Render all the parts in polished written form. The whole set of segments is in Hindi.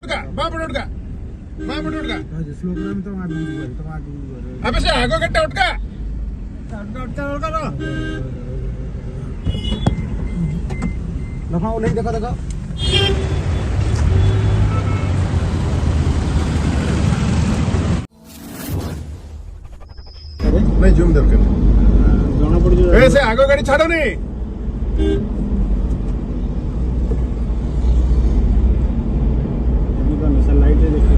उठका स्लो तो अबे से आगो गट्टा उठका नहीं देखो देखो नहीं जूम दरकार जଣା पड़ जाए ऐसे आगो गाड़ी छाड़ो नहीं लाइट देखो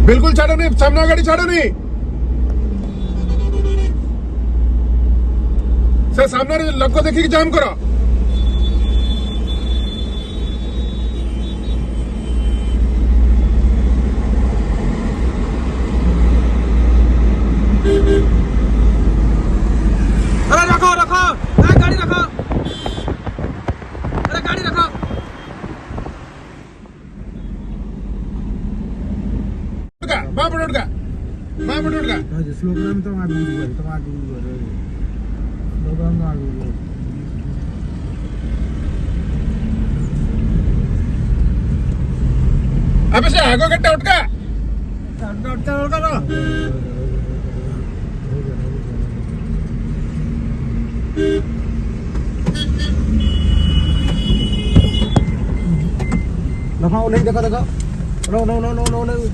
बिल्कुल छाड़ो नहीं सामने गाड़ी छाड़ो नहीं सर सामने लोग को देखिए जाम करो अरे रखो रखो गाड़ी रखो अरे गाड़ी रखो उठका स्लो तो अबे से आगो गट्टा उठका नहीं देखो देखो नो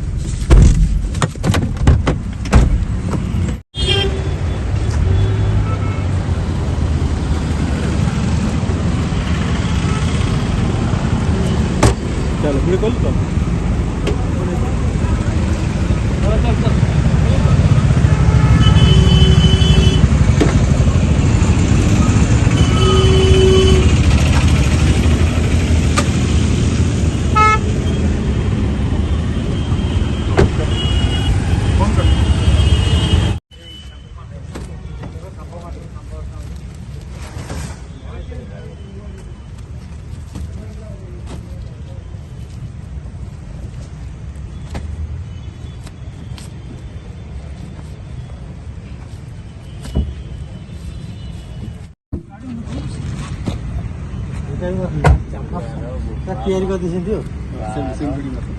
चलो पूरे खोल तो तयारी गर्दैछ त्यो